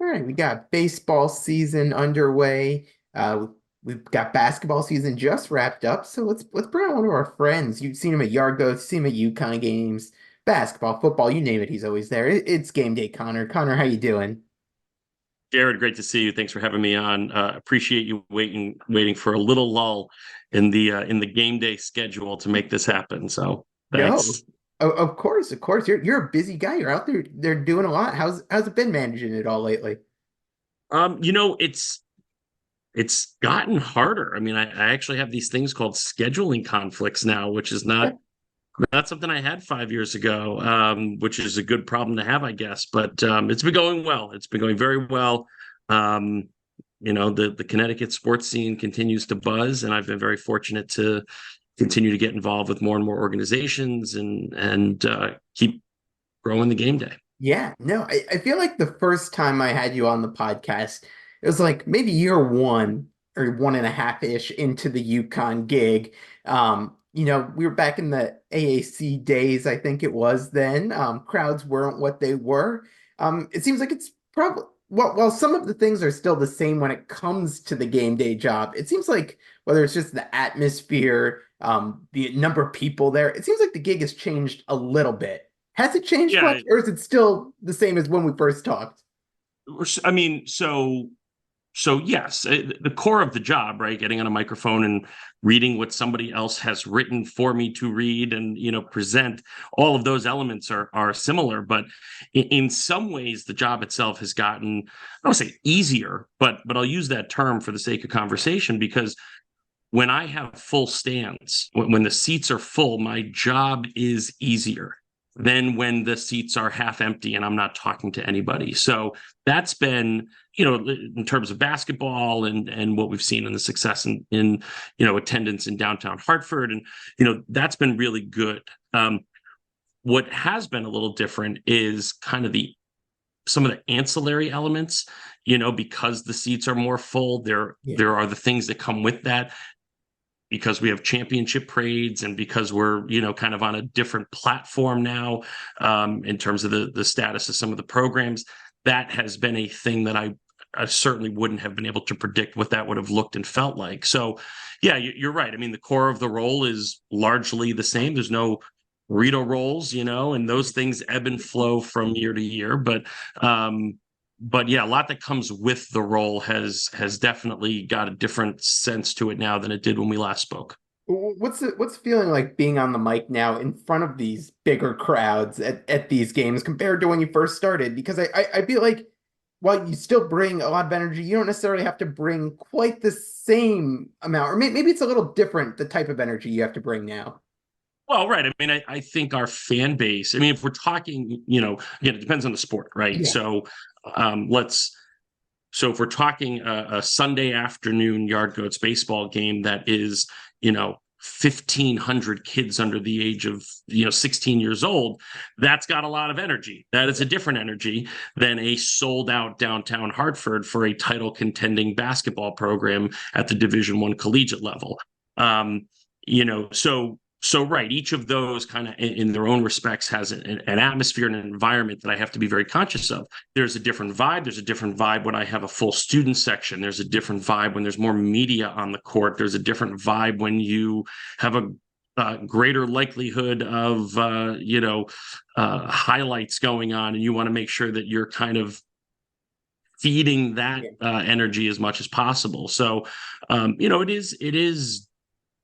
All right, we got baseball season underway. We've got basketball season just wrapped up. So let's bring on one of our friends. You've seen him at Yard Goats, seen him at UConn games, basketball, football, you name it, he's always there. It's game day, Connor. Connor, how you doing? Jared, great to see you. Thanks for having me on. Appreciate you waiting for a little lull in the game day schedule to make this happen. So No, thanks. of course, of course. You're a busy guy. You're out there. They're doing a lot. How's it been managing it all lately? It's gotten harder. I mean, I actually have these things called scheduling conflicts now, which is not something I had 5 years ago, which is a good problem to have, I guess. But it's been going well. It's been going very well. Um, the Connecticut sports scene continues to buzz, and I've been very fortunate to continue to get involved with more and more organizations and keep growing the game day. Yeah, no, I feel like the first time I had you on the podcast, it was like maybe year one or one and a half ish into the UConn gig. We were back in the AAC days, I think it was then. Crowds weren't what they were. It seems like it's probably while some of the things are still the same when it comes to the game day job, it seems like whether it's just the atmosphere, the number of people there, it seems like the gig has changed a little bit. Has it changed Yeah, much, or is it still the same as when we first talked? I mean, so yes, the core of the job, right? Getting on a microphone and reading what somebody else has written for me to read and present. All of those elements are similar, but in some ways, the job itself has gotten, I don't say easier, but I'll use that term for the sake of conversation because when I have full stands, when the seats are full, my job is easier than when the seats are half empty and I'm not talking to anybody. So that's been, in terms of basketball and what we've seen in the success in attendance in downtown Hartford. And, that's been really good. What has been a little different is kind of some of the ancillary elements, because the seats are more full, Yeah. there are the things that come with that because we have championship parades and because we're kind of on a different platform now, in terms of the status of some of the programs. That has been a thing that I certainly wouldn't have been able to predict what that would have looked and felt like. So yeah, you're right. I mean, the core of the role is largely the same. There's no Rito roles, and those things ebb and flow from year to year, but yeah, a lot that comes with the role has definitely got a different sense to it now than it did when we last spoke. What's it feeling like being on the mic now in front of these bigger crowds at these games compared to when you first started? Because I feel like while you still bring a lot of energy, you don't necessarily have to bring quite the same amount, or maybe it's a little different, the type of energy you have to bring now. Well, right. I mean, I think our fan base, I mean, if we're talking, again, it depends on the sport, right? Yeah. Um, let's, so if we're talking a Sunday afternoon Yard Goats baseball game that is, 1,500 kids under the age of 16 years old, that's got a lot of energy. That is a different energy than a sold out downtown Hartford for a title contending basketball program at the Division I collegiate level. um so right, each of those kind of in their own respects has an atmosphere and an environment that I have to be very conscious of. There's a different vibe. There's a different vibe when I have a full student section. There's a different vibe when there's more media on the court. There's a different vibe when you have a greater likelihood of highlights going on, and you want to make sure that you're kind of feeding that Yeah. energy as much as possible. So it is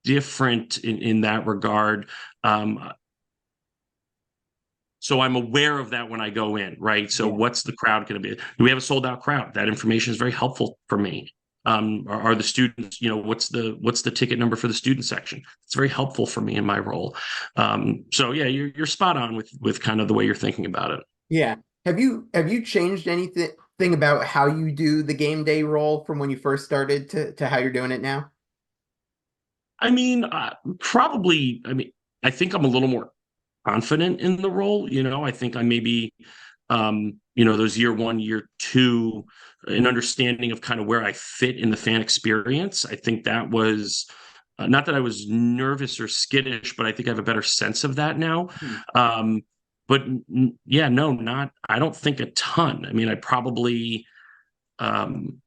different in that regard. Um, so I'm aware of that when I go in, right? So Yeah. what's the crowd going to be? Do we have a sold out crowd? That information is very helpful for me. Are the students, what's the ticket number for the student section? It's very helpful for me in my role. So yeah, you're spot on with kind of the way you're thinking about it. Yeah. Have you changed anything about how you do the game day role from when you first started to how you're doing it now? I mean, probably. I mean, I think I'm a little more confident in the role. I think I maybe, those year one, year two, an understanding of kind of where I fit in the fan experience. I think that was not that I was nervous or skittish, but I think I have a better sense of that now. Hmm. But yeah, no, not, I don't think a ton. I mean, I probably, um,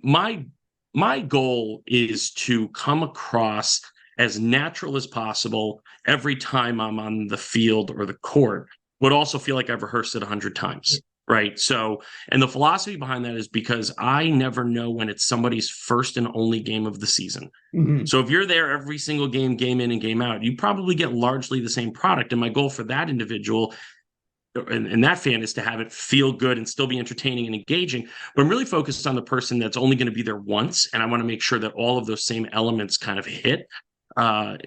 my my goal is to come across as natural as possible every time I'm on the field or the court, but also feel like I've rehearsed it 100 times. Right. So, and the philosophy behind that is because I never know when it's somebody's first and only game of the season. Mhm. So if you're there every single game in and game out, you probably get largely the same product. And my goal for that individual and that fan is to have it feel good and still be entertaining and engaging. But I'm really focused on the person that's only going to be there once, and I want to make sure that all of those same elements kind of hit. Uh,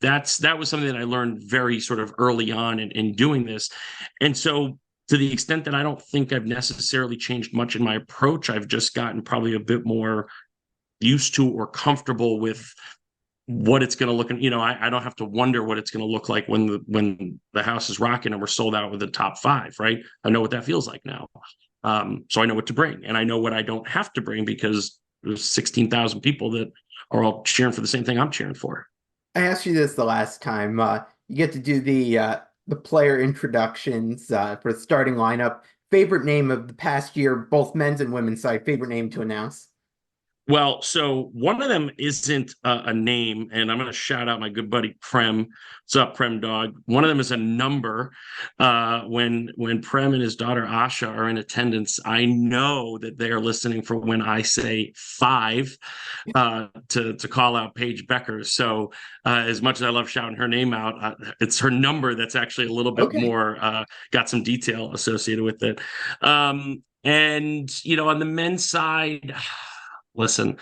that was something that I learned very sort of early on in doing this, and so to the extent that I don't think I've necessarily changed much in my approach, I've just gotten probably a bit more used to or comfortable with what it's going to look. I don't have to wonder what it's going to look like when the house is rocking and we're sold out with the top five, right? I know what that feels like now. So I know what to bring, and I know what I don't have to bring because there's 16,000 people that are all cheering for the same thing I'm cheering for. I asked you this the last time. You get to do the player introductions for the starting lineup. Favorite name of the past year, both men's and women's side. Favorite name to announce. Well, so one of them isn't a name, and I'm going to shout out my good buddy Prem. What's up, Prem dog? One of them is a number. When Prem and his daughter Asha are in attendance, I know that they are listening for when I say five to call out Paige Becker. So as much as I love shouting her name out, it's her number that's actually a little bit Okay. more got some detail associated with it. And on the men's side. Listen,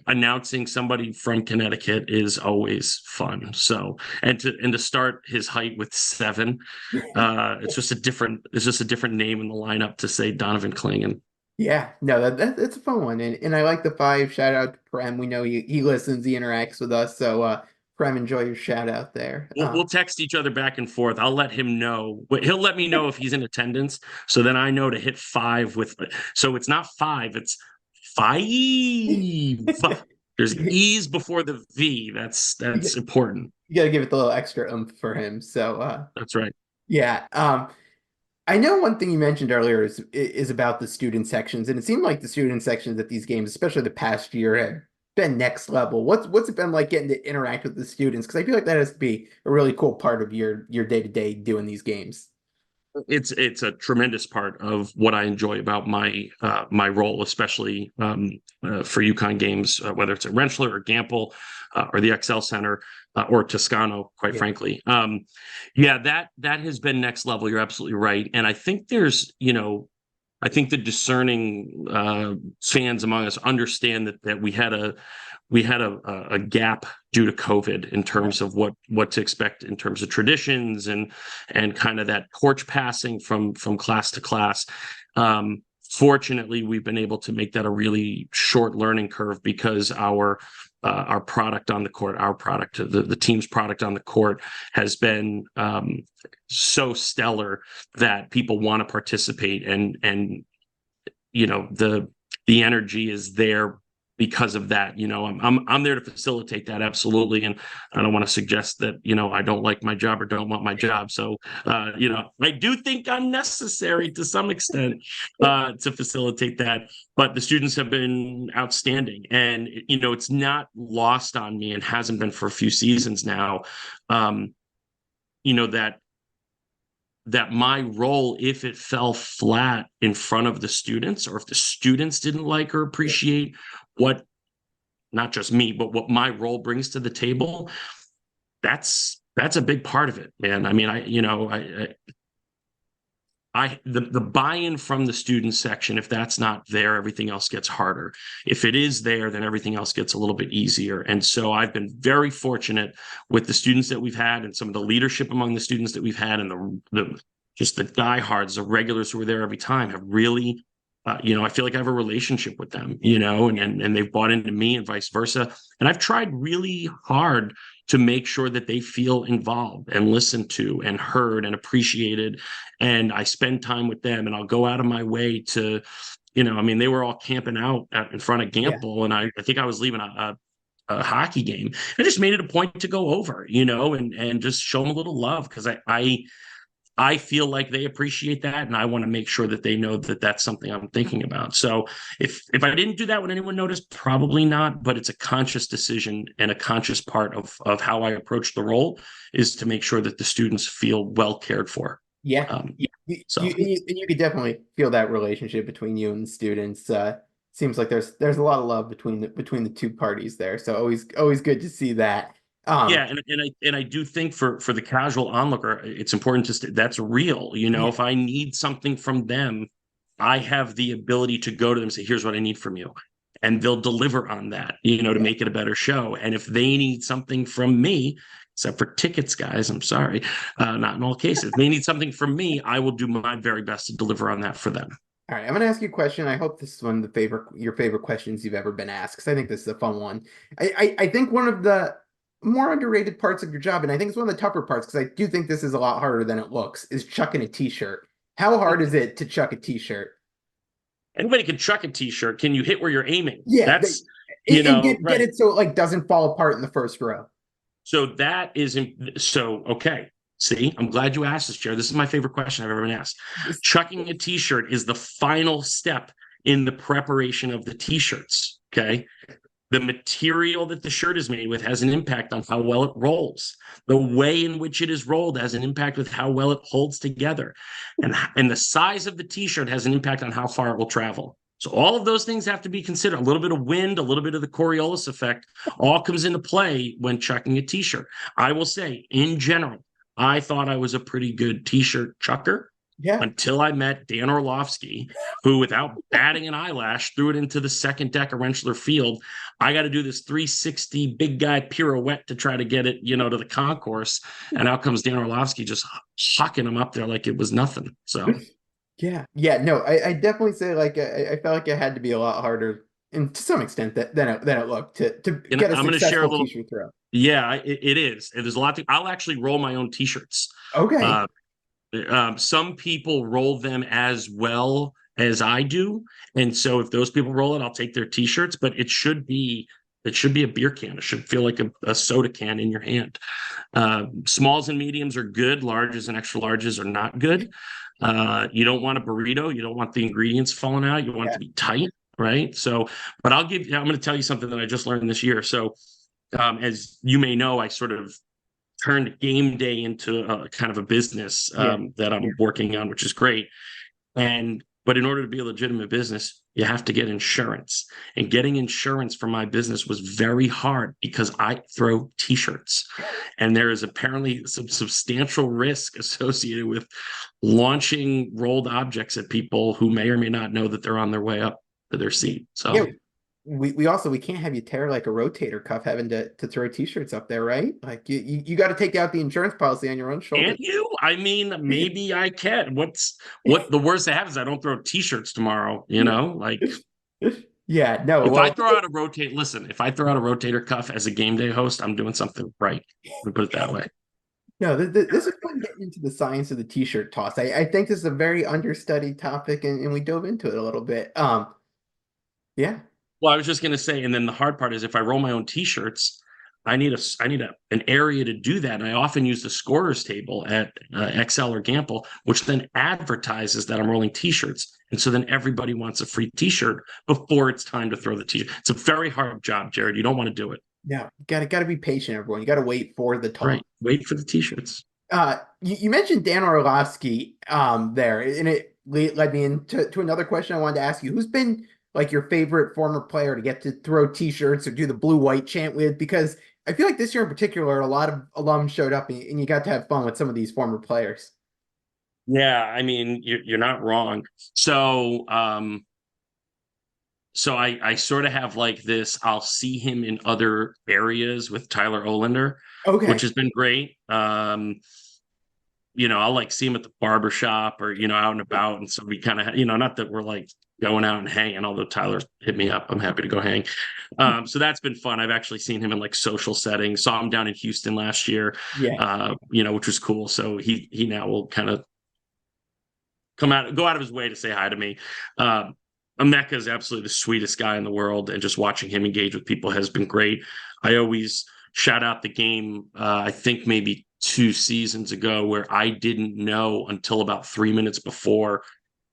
announcing somebody from Connecticut is always fun. So, and to start his height with 7, it's just a different name in the lineup to say Donovan Clingan. Yeah, no, that's a fun one, and I like the five. Shout out to Prem. We know he listens, he interacts with us. So, Prem, enjoy your shout out there. We'll text each other back and forth. I'll let him know. He'll let me know if he's in attendance, so then I know to hit 5 with. So it's not 5; it's 5. There's E's before the V. That's important. You got to give it the little extra oomph for him. So, That's right. yeah. I know one thing you mentioned earlier is about the student sections, and it seemed like the student sections at these games, especially the past year, have been next level. What's it been like getting to interact with the students? Because I feel like that has to be a really cool part of your day to day doing these games. It's a tremendous part of what I enjoy about my role, especially for UConn games, whether it's at Rensselaer or Gamble or the XL Center or Toscano, quite Yeah, frankly. Yeah, that has been next level. You're absolutely right, and I think I think the discerning fans among us understand that we had a gap due to COVID in right. terms of what to expect in terms of traditions and kind of that torch passing from class to class. Fortunately, we've been able to make that a really short learning curve because our product on the court, the team's product on the court has been so stellar that people want to participate and the energy is there because of that. I'm there to facilitate that, absolutely, and I don't want to suggest that I don't like my job or don't want my job. So I do think I'm necessary to some extent to facilitate that. But the students have been outstanding, and it's not lost on me, and hasn't been for a few seasons now. Um, that my role, if it fell flat in front of the students, or if the students didn't like or Yeah, appreciate what not just me, but what my role brings to the table, that's a big part of it, man. I mean, the buy-in from the student section, if that's not there, everything else gets harder. If it is there, then everything else gets a little bit easier. And so I've been very fortunate with the students that we've had and some of the leadership among the students that we've had, and the just the diehards, the regulars who are there every time, have really I feel like I have a relationship with them, and they've bought into me and vice versa. And I've tried really hard to make sure that they feel involved and listened to and heard and appreciated. And I spend time with them, and I'll go out of my way to, they were all camping out in front of yeah, Gamble, and I think I was leaving a hockey game. I just made it a point to go over, and just show them a little love, because I feel like they appreciate that, and I want to make sure that they know that that's something I'm thinking about. So if I didn't do that, would anyone notice? Probably not, but it's a conscious decision and a conscious part of how I approach the role is to make sure that the students feel well cared for. Yeah. Um, You, so and you could definitely feel that relationship between you and the students. Seems like there's a lot of love between the two parties there. So always good to see that. yeah, Um, and I do think for the casual onlooker, it's important to that's real. You know, yeah, if I need something from them, I have the ability to go to them and say, "Here's what I need from you," and they'll deliver on that. You know, to yeah. make it a better show. And if they need something from me, except for tickets, guys, I'm sorry, not in all cases. If they need something from me, I will do my very best to deliver on that for them. All right, I'm gonna ask you a question. I hope this is one of your favorite questions you've ever been asked, because I think this is a fun one. I think one of the more underrated parts of your job, and I think it's one of the tougher parts, because I do think this is a lot harder than it looks, is chucking a t-shirt. How hard is it to chuck a t-shirt? Anybody can chuck a t-shirt. Can you hit where you're aiming? Yeah, That's and get right. it so it like doesn't fall apart in the first row. So that is so okay. See, I'm glad you asked this, Jared. This is my favorite question I've ever been asked. This, Chucking a t-shirt is the final step in the preparation of the t-shirts. Okay. The material that the shirt is made with has an impact on how well it rolls. The way in which it is rolled has an impact with how well it holds together. And the size of the t-shirt has an impact on how far it will travel. So all of those things have to be considered. A little bit of wind, a little bit of the Coriolis effect, all comes into play when chucking a t-shirt. I will say, in general, I thought I was a pretty good t-shirt chucker yeah, until I met Dan Orlovsky, who, without batting an eyelash, threw it into the second deck of Rentschler Field. I got to do this 360 big guy pirouette to try to get it, to the concourse. And out comes Dan Orlovsky just hucking him up there like it was nothing. So, yeah. No, I definitely say like I felt like it had to be a lot harder, and to some extent than it looked to get a I'm going to share a successful little. t-shirt throw. Yeah, it is. And there's a lot I'll actually roll my own t-shirts. Okay. Uh, some people roll them as well as I do, and so if those people roll it, I'll take their t-shirts. But it should be a beer can. It should feel like a soda can in your hand. Smalls and mediums are good. Larges and extra larges are not good. You don't want a burrito. You don't want the ingredients falling out. You want it Yeah. to be tight, right? So, but I'm going to tell you something that I just learned this year. So, as you may know, I sort of turned game day into a kind of a business Yeah. that I'm working on, which is great. But in order to be a legitimate business, you have to get insurance. And getting insurance for my business was very hard because I throw t-shirts. And there is apparently some substantial risk associated with launching rolled objects at people who may or may not know that they're on their way up to their seat. Yeah, So we can't have you tear like a rotator cuff having to throw t-shirts up there, right? Like you got to take out the insurance policy on your own shoulders. can't you? I mean, maybe I can. What the worst that happens? I don't throw t-shirts tomorrow. Like Yeah, no, if I well, throw out a rotate, listen, if I throw out a rotator cuff as a game day host, I'm doing something right. Let me put it that way. no, this is fun getting into the science of the t-shirt toss. I think this is a very understudied topic, and we dove into it a little bit. Yeah, Well, I was just going to say, and then the hard part is if I roll my own t-shirts, I need an area to do that. And I often use the scorers table at XL or Gamble, which then advertises that I'm rolling t-shirts. And so then everybody wants a free t-shirt before it's time to throw the t-shirt. It's a very hard job, Jared. You don't want to do it. yeah, gotta be patient, everyone. You gotta wait for the toss. Right. Wait for the t-shirts. You mentioned Dan Orlovsky there, and it led me into another question I wanted to ask you. Who's been like your favorite former player to get to throw t-shirts or do the blue-white chant with? Because I feel like this year in particular, a lot of alums showed up and you got to have fun with some of these former players. Yeah, I mean, you're not wrong. So I sort of have like this. I'll see him in other areas with Tyler Olander, which Okay. has been great. I'll like see him at the barber shop or out and about, and so we kind of not that we're like going out and hanging. Although Tyler hit me up, I'm happy to go hang. So that's been fun. I've actually seen him in like social settings. Saw him down in Houston last year, Yeah. which was cool. So he now will kind of go out of his way to say hi to me. Emeka is absolutely the sweetest guy in the world, and just watching him engage with people has been great. I always shout out the game, I think maybe 2 seasons ago, where I didn't know until about 3 minutes before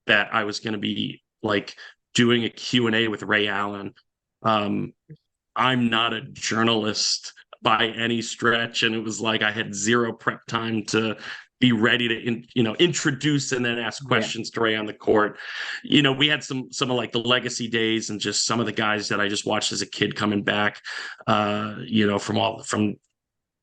that I was going to be like doing a Q&A with Ray Allen. Um, I'm not a journalist by any stretch, and it was like I had zero prep time to be ready to introduce and then ask Yeah. questions to Ray on the court. We had some of like the legacy days and just some of the guys that I just watched as a kid coming back, from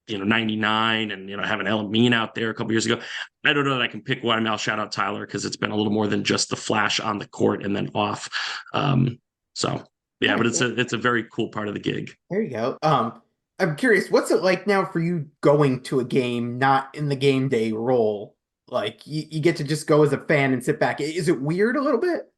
99, and having Ellen Mean out there a couple years ago. I don't know that I can pick one. I'll shout out Tyler because it's been a little more than just the flash on the court and then off. So All yeah, right. but it's Well, a very cool part of the gig. there you go. I'm curious, what's it like now for you going to a game, not in the game day role? Like you get to just go as a fan and sit back. Is it weird a little bit?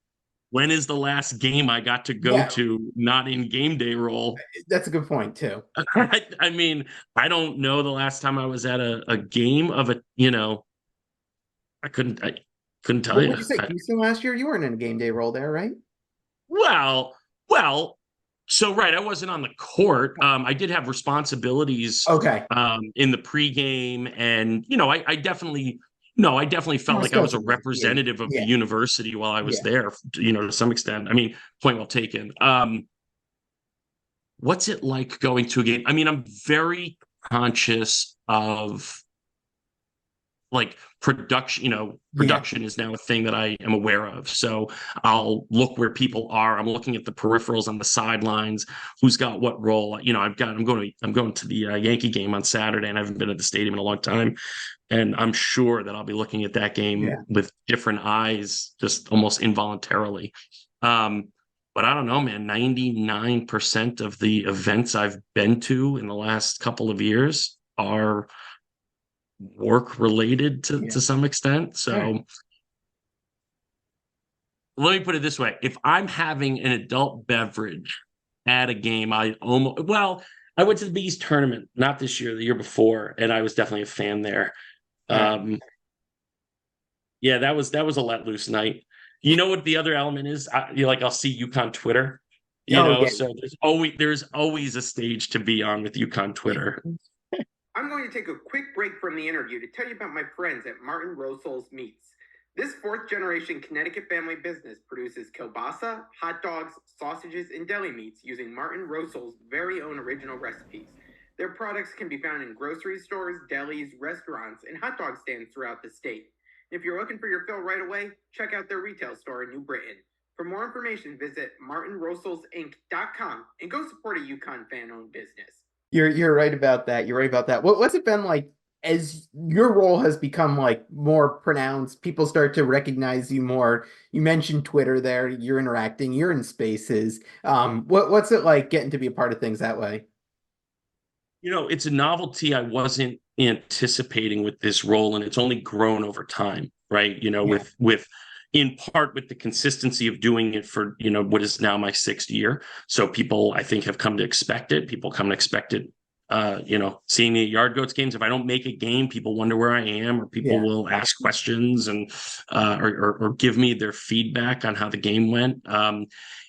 When is the last game I got to go Yeah, to not in game day role? that's a good point too. I mean, I don't know the last time I was at a game of I couldn't tell What you. would you say, Houston last year? You weren't in a game day role there, right? Well, so right, I wasn't on the court. I did have responsibilities Okay. in the pregame, and I definitely You felt were like I still was a doing it. Yeah, representative of the yeah, university while I was yeah, there, to some extent. I mean, point well taken. What's it like going to a game? I mean, I'm very conscious of like production. yeah, Production is now a thing that I am aware of, so I'll look where people are. I'm looking at the peripherals on the sidelines, who's got what role. I'm going to the Yankee game on Saturday, and I haven't been at the stadium in a long time, and I'm sure that I'll be looking at that game yeah. with different eyes, just almost involuntarily. But I don't know, man. 99% of the events I've been to in the last couple of years are work related to Yeah. some extent. All right. So let me put it this way. If I'm having an adult beverage at a game, I went to the Big East tournament, not this year, the year before, and I was definitely a fan there. All right. Um, yeah, that was a let loose night. You know what the other element is? I'll see UConn Twitter, Oh yeah. so there's always a stage to be on with UConn Twitter. I'm going to take a quick break from the interview to tell you about my friends at Martin Rosol's Meats. This fourth generation Connecticut family business produces kielbasa, hot dogs, sausages, and deli meats using Martin Rosol's very own original recipes. Their products can be found in grocery stores, delis, restaurants, and hot dog stands throughout the state. If you're looking for your fill right away, check out their retail store in New Britain. For more information, visit martinroselsinc.com and go support a UConn fan-owned business. You're right about that. You're right about that. What's it been like as your role has become like more pronounced? People start to recognize you more. You mentioned Twitter there. You're interacting. You're in spaces. What's it like getting to be a part of things that way? It's a novelty I wasn't anticipating with this role, and it's only grown over time, right? Yeah, with in part with the consistency of doing it for what is now my 6th year. So people, I think, have come to expect it. People come to expect it. Seeing me at Yard Goats games. If I don't make a game, people wonder where I am, or people yeah, will ask questions and or give me their feedback on how the game went.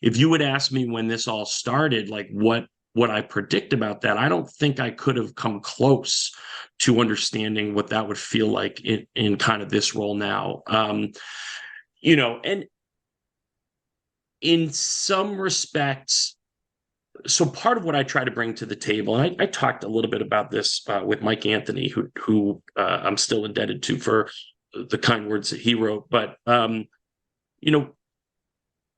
If you would ask me when this all started, like what I predict about that, I don't think I could have come close to understanding what that would feel like in kind of this role now. And in some respects, so part of what I try to bring to the table, and I talked a little bit about this with Mike Anthony, who I'm still indebted to for the kind words that he wrote, but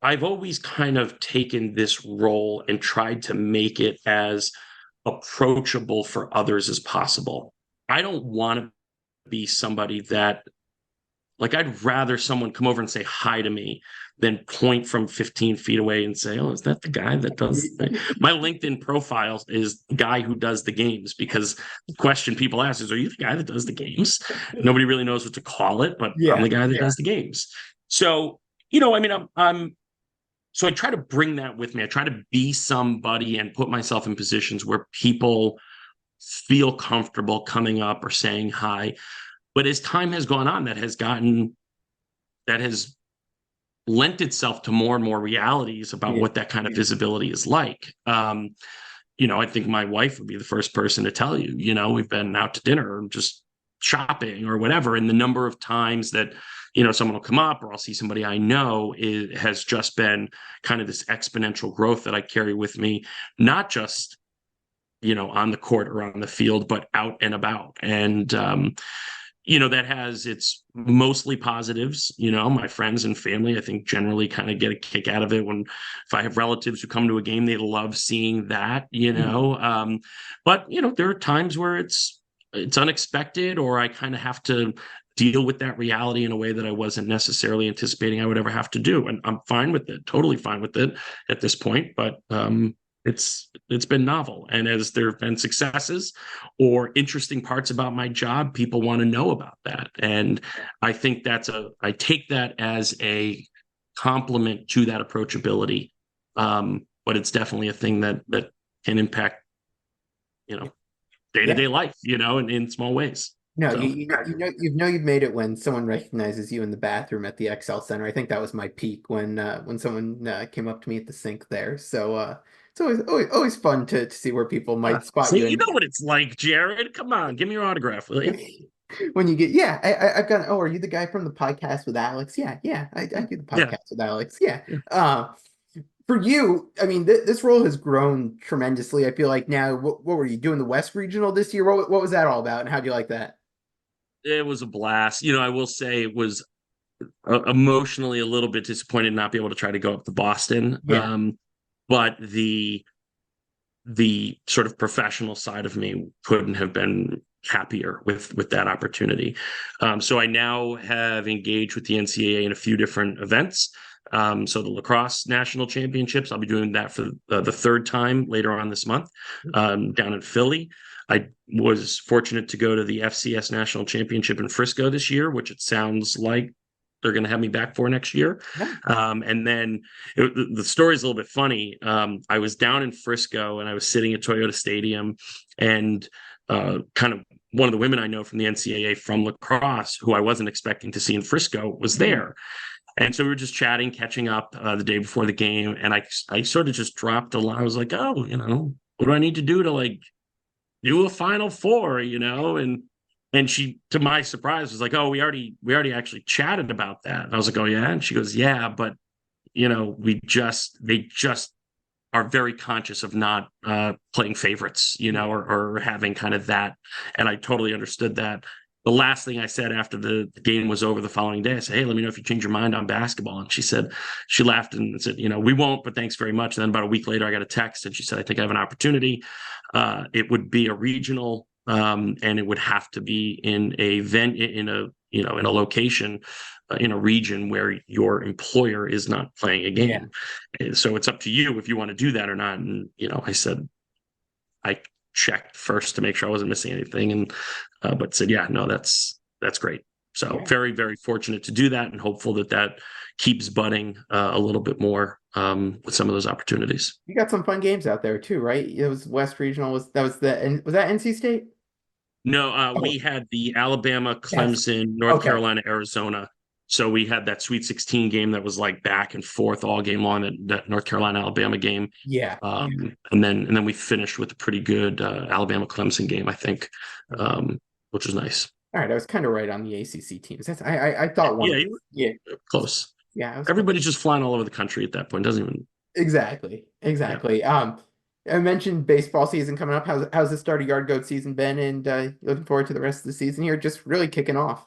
I've always kind of taken this role and tried to make it as approachable for others as possible. I don't want to be somebody that, like, I'd rather someone come over and say hi to me than point from 15 feet away and say, "Oh, is that the guy that does?" My LinkedIn profile is the guy who does the games, because the question people ask is, "Are you the guy that does the games?" Nobody really knows what to call it, but I'm yeah, the guy that yeah, does the games. So, I mean, so I try to bring that with me. I try to be somebody and put myself in positions where people feel comfortable coming up or saying hi. But as time has gone on, that has lent itself to more and more realities about yeah, what that kind of yeah. visibility is like. I think my wife would be the first person to tell you, we've been out to dinner or just shopping or whatever. And the number of times that, someone will come up or I'll see somebody I know, it has just been kind of this exponential growth that I carry with me, not just, on the court or on the field, but out and about. And, that has its mostly positives. My friends and family, I think, generally kind of get a kick out of it. If I have relatives who come to a game, they love seeing that, but there are times where it's unexpected, or I kind of have to deal with that reality in a way that I wasn't necessarily anticipating I would ever have to do. And I'm fine with it, totally fine with it at this point. But it's been novel. And as there have been successes or interesting parts about my job, people want to know about that. And I think I take that as a compliment to that approachability. But it's definitely a thing that can impact, day-to-day life, in small ways. No, So, you've made it when someone recognizes you in the bathroom at the XL Center. I think that was my peak when someone came up to me at the sink there. So it's always fun to see where people might spot so you. you know what it's like, Jared. Come on, give me your autograph, will you? When you get, I've got. Oh, are you the guy from the podcast with Alex? Yeah, I do the podcast with Alex. Yeah. For you, I mean, this role has grown tremendously. I feel like now, what were you doing the West Regional this year? What was that all about, and how do you like that? It was a blast. I will say it was emotionally a little bit disappointed not be able to try to go up to Boston. Yeah. But the sort of professional side of me couldn't have been happier with that opportunity. So I now have engaged with the NCAA in a few different events. So the lacrosse national championships, I'll be doing that for the third time later on this month, down in Philly. I was fortunate to go to the FCS national championship in Frisco this year, which it sounds like they're going to have me back for next year. Yeah. And then the story is a little bit funny. I was down in Frisco and I was sitting at Toyota Stadium, and kind of one of the women I know from the NCAA from lacrosse, who I wasn't expecting to see in Frisco, was there. And so we were just chatting, catching up the day before the game. And I sort of just dropped a line. I was like, oh, what do I need to do to do a Final Four, And she, to my surprise, was like, "Oh, we already actually chatted about that." And I was like, "Oh yeah," and she goes, "Yeah, but they just are very conscious of not playing favorites, or having kind of that." And I totally understood that. The last thing I said after the game was over the following day, I said, "Hey, let me know if you change your mind on basketball." And she laughed and said, "We won't, but thanks very much." And then about a week later, I got a text and she said, "I think I have an opportunity. It would be a regional. And it would have to be in a location, in a region where your employer is not playing a game. Yeah. So it's up to you if you want to do that or not." And I said, I checked first to make sure I wasn't missing anything, and but said, "Yeah, no, that's great." So very, very fortunate to do that, and hopeful that keeps budding a little bit more with some of those opportunities. You got some fun games out there too, right? It was West Regional. Was that NC State? No, we had the Alabama, Clemson, North Carolina, Arizona. So we had that Sweet 16 game that was back and forth all game long, that North Carolina, Alabama game. Yeah. And then we finished with a pretty good Alabama, Clemson game, I think, which was nice. All right, I was kind of right on the ACC teams. I thought one. Yeah, close. Yeah, everybody's just flying all over the country at that point. Doesn't even exactly. Yeah. I mentioned baseball season coming up. How's the start of Yard Goat season been? And looking forward to the rest of the season here. Just really kicking off.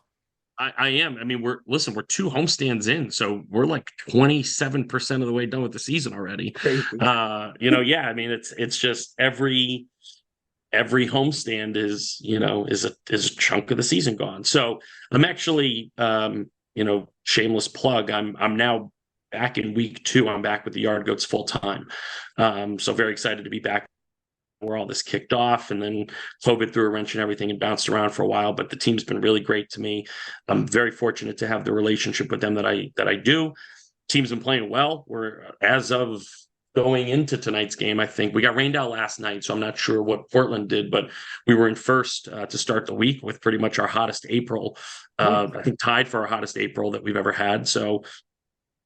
I am. I mean, we're 2 homestands in, so we're 27% of the way done with the season already. Crazy. Yeah. I mean, it's just every homestand is a chunk of the season gone. So I'm actually, shameless plug. I'm now back in week 2. I'm back with the Yard Goats full time. So very excited to be back where all this kicked off, and then COVID threw a wrench and everything and bounced around for a while, but the team's been really great to me. I'm very fortunate to have the relationship with them that I do. Team's been playing well. We're, as of going into tonight's game, I think we got rained out last night, so I'm not sure what Portland did, but we were in first to start the week with pretty much our hottest April. I think tied for our hottest April that we've ever had. So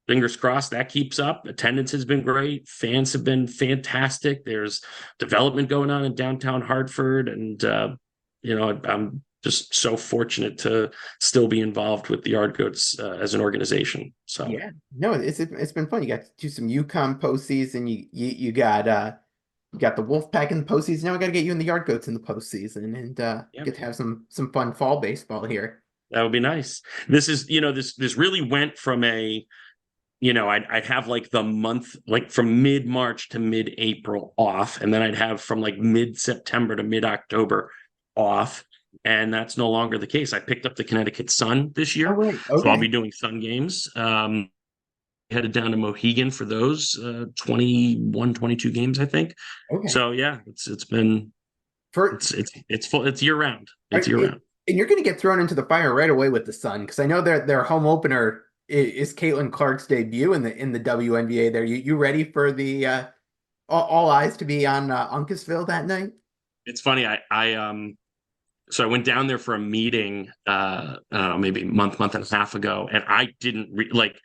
fingers crossed that keeps up. Attendance has been great. Fans have been fantastic. There's development going on in downtown Hartford. And, I'm just so fortunate to still be involved with the Yard Goats as an organization. So, Yeah, no, it's been fun. You got to do some UConn postseason. You got the Wolfpack in the postseason. Now we got to get you and the Yard Goats in the postseason, and yeah. get to have some fun fall baseball here. That would be nice. This is, this really went from I'd have like the month, like from mid-March to mid-April off, and then I'd have from like mid-September to mid-October off. And that's no longer the case. I picked up the Connecticut Sun this Oh, year. right. So I'll Okay. be doing Sun games. Headed down to Mohegan for those 21, 22 games, I think. Okay. So yeah, it's been For it's full, it's year round. are, It's year round. and you're going to get thrown into the fire right away with the Sun, because I know their home opener is Caitlin Clark's debut in the WNBA. There, you ready for the all eyes to be on Uncasville that night? It's funny. So I went down there for a meeting, maybe a month and a half ago, and I didn't like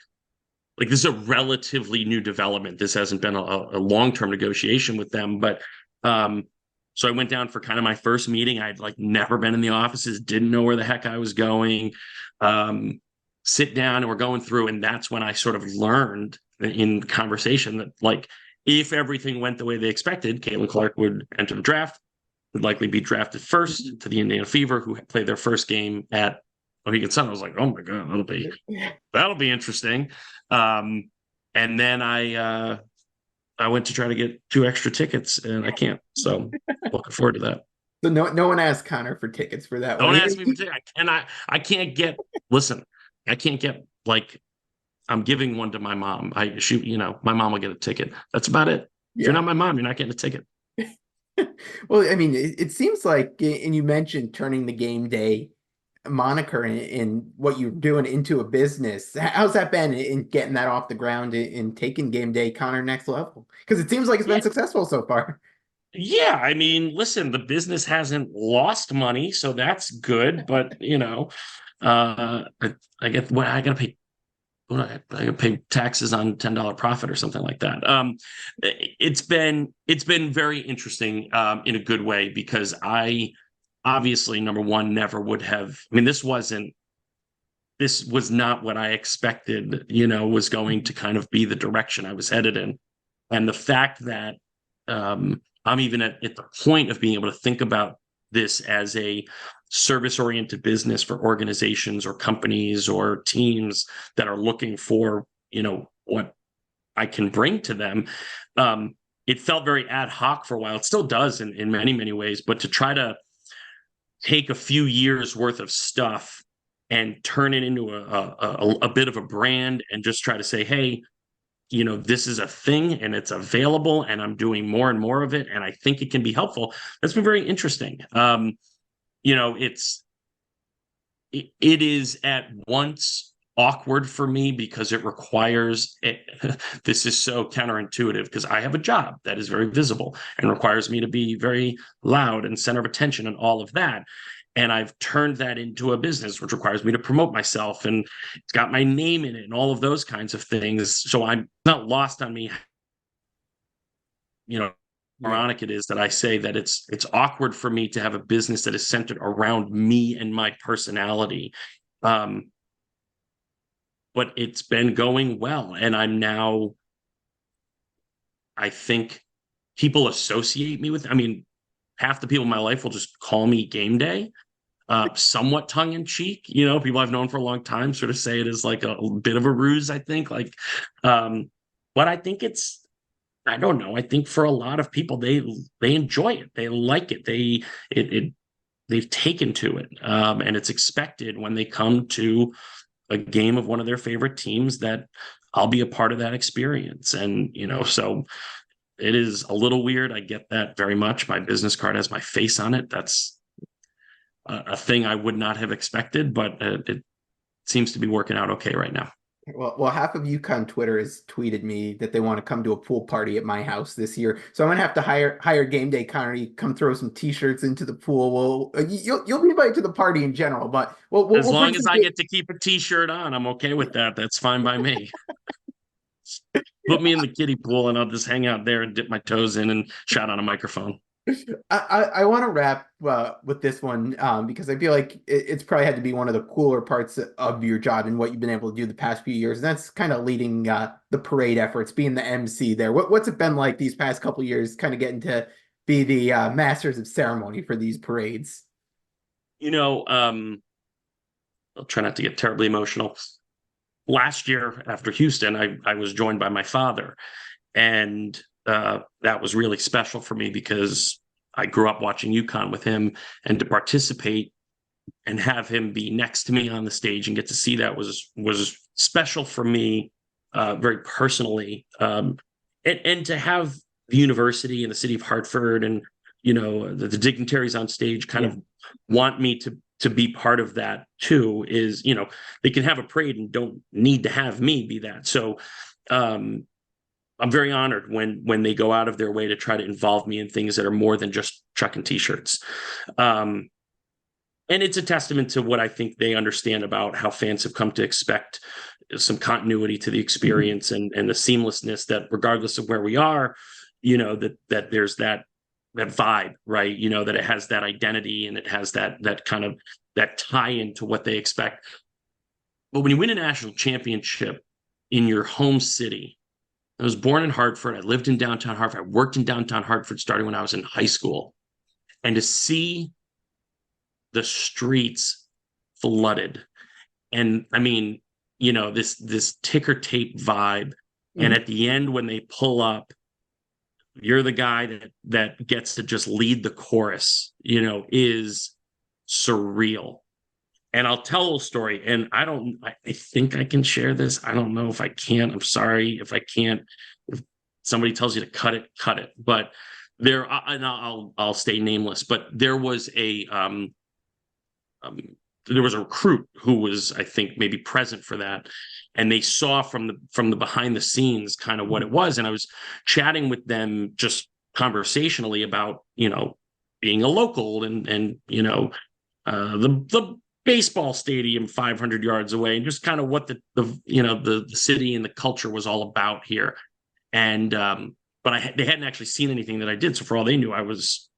this is a relatively new development. This hasn't been a long-term negotiation with them, but so I went down for kind of my first meeting. I'd like never been in the offices, didn't know where the heck I was going. Sit down, and we're going through, and that's when I sort of learned in conversation that like if everything went the way they expected, Caitlin Clark would enter the draft, would likely be drafted first to the Indiana Fever, who played their first game at Mohegan Sun. I was like, oh my God, that'll be interesting. And then I went to try to get 2 extra tickets, and I can't. So looking forward to that. So no one asked Connor for tickets for that Don't one. ask me for tickets. I can't get. Listen, I can't get like. I'm giving one to my mom. My mom will get a ticket. That's about it. If you're not my mom, you're not getting a ticket. Well, I mean, it seems like, and you mentioned turning the game day moniker in what you're doing into a business. How's that been in getting that off the ground and taking Gameday Conor next level? Because it seems like it's Yeah. been successful so far. Yeah, I mean, listen, the business hasn't lost money, so that's good. But I get what I gotta pay. I gotta pay taxes on $10 profit or something like that. It's been very interesting in a good way, because I obviously, number one, never would have. I mean, this was not what I expected. Was going to kind of be the direction I was headed in, and the fact that I'm even at the point of being able to think about this as a service-oriented business for organizations or companies or teams that are looking for, what I can bring to them. It felt very ad hoc for a while. It still does in many, many ways, but to try to take a few years worth of stuff and turn it into a bit of a brand, and just try to say, hey, this is a thing and it's available, and I'm doing more and more of it, and I think it can be helpful. That's been very interesting. It is at once awkward for me, because it requires this is so counterintuitive, because I have a job that is very visible and requires me to be very loud and center of attention and all of that. And I've turned that into a business, which requires me to promote myself, and it's got my name in it and all of those kinds of things. So I'm not lost on me, ironic it is that I say that it's awkward for me to have a business that is centered around me and my personality. But it's been going well. And I think people associate me with, half the people in my life will just call me Game Day, somewhat tongue in cheek. People I've known for a long time sort of say it is like a bit of a ruse, I think. But I think I don't know. I think for a lot of people, they enjoy it. They like it. They've taken to it, and it's expected when they come to a game of one of their favorite teams that I'll be a part of that experience. And so it is a little weird. I get that very much. My business card has my face on it. That's a thing I would not have expected, but it seems to be working out okay right now. Well, half of UConn Twitter has tweeted me that they want to come to a pool party at my house this year. So I'm gonna have to hire Gameday Conor to come throw some t-shirts into the pool. Well, you'll be invited to the party in general, but As long as I get to keep a t-shirt on, I'm okay with that. That's fine by me. Put me in the kiddie pool and I'll just hang out there and dip my toes in and shout on a microphone. I want to wrap with this one because I feel like it's probably had to be one of the cooler parts of your job and what you've been able to do the past few years. And that's kind of leading the parade efforts, being the MC there. What's it been like these past couple years, kind of getting to be the masters of ceremony for these parades? I'll try not to get terribly emotional. Last year after Houston, I was joined by my father, and that was really special for me because I grew up watching UConn with him, and to participate and have him be next to me on the stage and get to see that was special for me, very personally, and to have the university and the city of Hartford and the dignitaries on stage kind of want me to be part of that too. Is they can have a parade and don't need to have me be that. So I'm very honored when they go out of their way to try to involve me in things that are more than just chucking T-shirts. And it's a testament to what I think they understand about how fans have come to expect some continuity to the experience and the seamlessness that regardless of where we are, that there's that vibe, right? That it has that identity and it has that kind of that tie into what they expect. But when you win a national championship in your home city, I was born in Hartford. I lived in downtown Hartford. I worked in downtown Hartford starting when I was in high school. And to see the streets flooded, and I mean, this ticker tape vibe. And at the end, when they pull up, you're the guy that gets to just lead the chorus, is surreal. And I'll tell a story, and I think I can share this. I don't know if I can. I'm sorry if I can't. If somebody tells you to cut it. But and I'll stay nameless. But there was a recruit who was, I think, maybe present for that, and they saw from the behind the scenes kind of what it was. And I was chatting with them just conversationally about being a local and the baseball stadium 500 yards away, and just kind of what the city and the culture was all about here. And but they hadn't actually seen anything that I did, so for all they knew, I was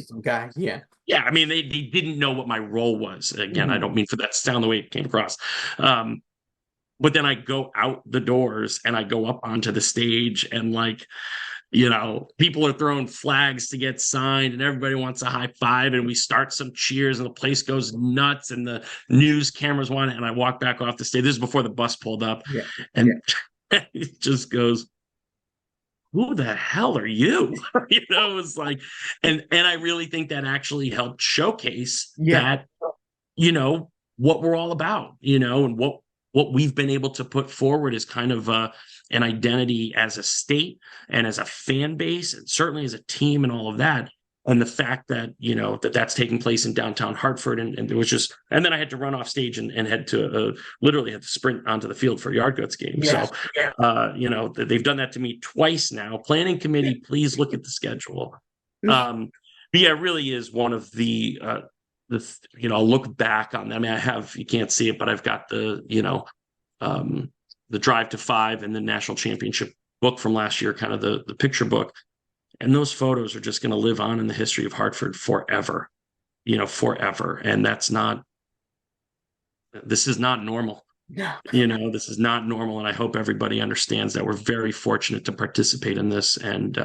some guy. Yeah. I mean, they didn't know what my role was. Again, I don't mean for that to sound the way it came across. But then I go out the doors and I go up onto the stage, and people are throwing flags to get signed and everybody wants a high five, and we start some cheers and the place goes nuts and the news cameras want it. And I walk back off the stage. This is before the bus pulled up. It just goes, who the hell are you? It was like, and I really think that actually helped showcase that, what we're all about, and what we've been able to put forward is kind of an identity as a state and as a fan base, and certainly as a team and all of that. And the fact that, that's taking place in downtown Hartford, and there was just, and then I had to run off stage and head to literally had to sprint onto the field for a Yard Goats game. So, they've done that to me twice now. Planning committee, please look at the schedule. But yeah, it really is one of the I'll look back on them. I mean, I have, you can't see it, but I've got the Drive to Five and the national championship book from last year, kind of the picture book. And those photos are just going to live on in the history of Hartford forever, forever. And this is not normal. This is not normal. And I hope everybody understands that we're very fortunate to participate in this. And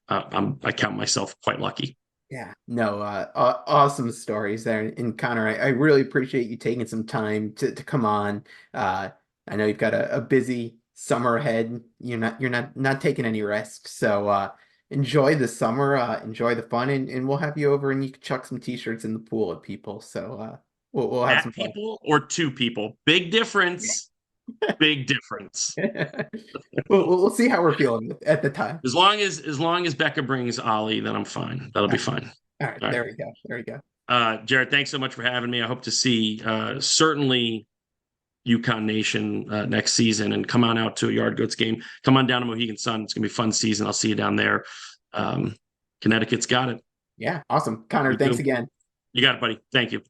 I count myself quite lucky. Yeah, no, awesome stories there. And Connor, I really appreciate you taking some time to come on. I know you've got a busy summer ahead. You're not taking any rest. So enjoy the summer, enjoy the fun, and we'll have you over and you can chuck some T-shirts in the pool at people. So we'll have some fun. People or two people. Big difference. Big difference. We'll see how we're feeling at the time. As long as Becca brings Ollie, then I'm fine. That'll be fine. All right. There we go. There we go. Jared, thanks so much for having me. I hope to see certainly UConn Nation next season, and come on out to a Yard Goats game. Come on down to Mohegan Sun. It's gonna be a fun season. I'll see you down there. Connecticut's got it. Yeah, awesome. Connor, thanks again. You got it, buddy. Thank you.